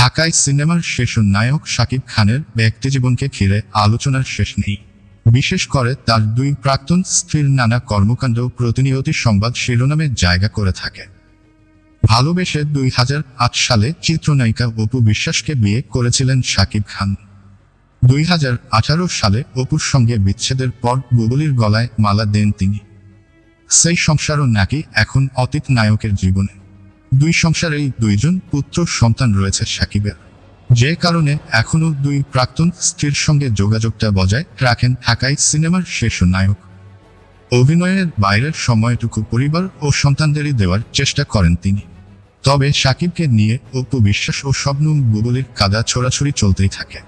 ঢাকায় সিনেমার শেষ নায়ক শাকিব খানের ব্যক্তিজীবনকে ঘিরে আলোচনার শেষ নেই। বিশেষ করে তার দুই প্রাক্তন স্ত্রীর নানা কর্মকাণ্ড প্রতিনিয়ত সংবাদ শিরোনামে জায়গা করে থাকে। ভালোবেসে 2008 সালে চিত্রনায়িকা অপু বিশ্বাসকে বিয়ে করেছিলেন শাকিব খান। 2018 সালে অপুর সঙ্গে বিচ্ছেদের পর বুবুলির গলায় মালা দেন তিনি। সেই সংসারও নাকি এখন অতীত নায়কের জীবনে। দুই সংসারেই দুইজন পুত্র সন্তান রয়েছে শাকিবের, যে কারণে এখনও দুই প্রাক্তন স্ত্রীর সঙ্গে যোগাযোগটা বজায় রাখেন ঢাকাই সিনেমার শেষ নায়ক। অভিনয়ের বাইরের সময়টুকু পরিবার ও সন্তানদেরই দেওয়ার চেষ্টা করেন তিনি। তবে শাকিবকে নিয়ে অপু বিশ্বাস ও শবনম বুবুলির কাদা ছোড়াছুড়ি চলতেই থাকে।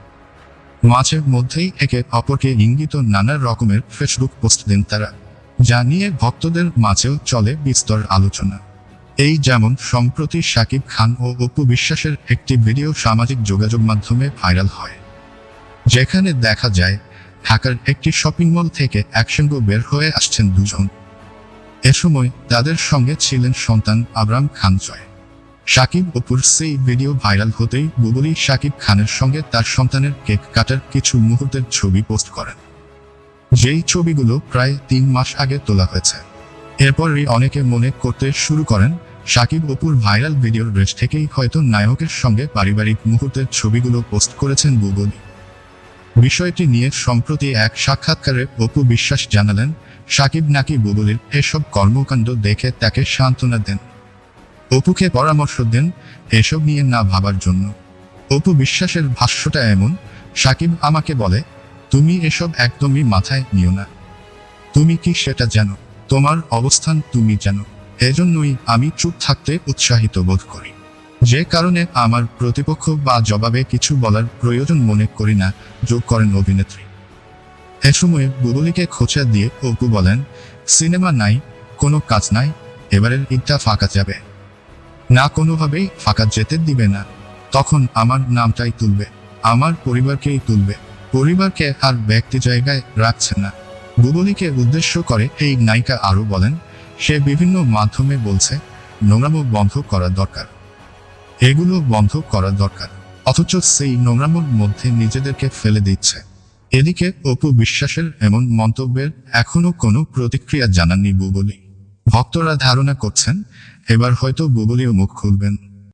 মাঝে মধ্যেই একে অপরকে ইঙ্গিত নানা রকমের ফেসবুক পোস্ট দেন তারা, যা নিয়ে ভক্তদের মাঝেও চলে বিস্তর আলোচনা। এই যেমন সম্প্রতি শাকিব খান ও অপু বিশ্বাসের একটি ভিডিও সামাজিক যোগাযোগ মাধ্যমে ভাইরাল হয়, যেখানে দেখা যায় ঢাকার একটি শপিং মল থেকে একসঙ্গে বের হয়ে আসছেন দুজন। এ সময় তাদের সঙ্গে ছিলেন সন্তান আবরাম খান জয়। শাকিব অপুর সেই ভিডিও ভাইরাল হতেই বুবুলি শাকিব খানের সঙ্গে তার সন্তানের কেক কাটার কিছু মুহূর্তের ছবি পোস্ট করেন, যেই ছবিগুলো প্রায় 3 মাস আগে তোলা হয়েছে। এরপরই অনেকে মনে করতে শুরু করেন শাকিব অপুর ভাইরাল ভিডিওর রেশ থেকেই হয়তো নায়কের সঙ্গে পারিবারিক মুহূর্তের ছবিগুলো পোস্ট করেছেন বুবুলি। বিষয়টি নিয়ে সম্প্রতি এক সাক্ষাৎকারে অপু বিশ্বাস জানালেন, শাকিব নাকি বুবুলির এসব কর্মকাণ্ড দেখে তাকে সান্ত্বনা দেন। অপুকে পরামর্শ দেন এসব নিয়ে না ভাবার জন্য। অপু বিশ্বাসের ভাষ্যটা এমন, শাকিব আমাকে বলে, তুমি এসব একদমই মাথায় নিও না, তুমি কি সেটা জানো, তোমার অবস্থান তুমি জানো, এজন্যই আমি চুপ থাকতে উৎসাহিত বোধ করি, যে কারণে আমার প্রতিপক্ষ বা জবাবে কিছু বলার প্রয়োজন মনে করি না, যোগ করেন অভিনেত্রী। এ সময়ে বুবুলিকে খোঁচা দিয়ে অপু বলেন, সিনেমা নাই, কোনো কাজ নাই, এবারের ঈদটা ফাঁকা যাবে না, কোনোভাবেই ফাঁকা যেতে দিবে না, তখন আমার নামটাই তুলবে, আমার পরিবারকেই তুলবে, পরিবারকে আর ব্যক্তি জায়গায় রাখছে না। বুবুলিকে উদ্দেশ্য করে এই নায়িকা আরও বলেন, সে বিভিন্ন মাধ্যমে বলছে নোংরামো বন্ধ করা দরকার, এগুলো বন্ধ করা দরকার, অথচ সেই নোংরামোর মধ্যে নিজেদেরকে ফেলে দিচ্ছে। এদিকে অপু বিশ্বাসের এমন মন্তব্যের এখনো কোনো প্রতিক্রিয়া জানাননি বুবুলি। ভক্তরা ধারণা করছেন এবার হয়তো বুবুলিও মুখ খুলবেন।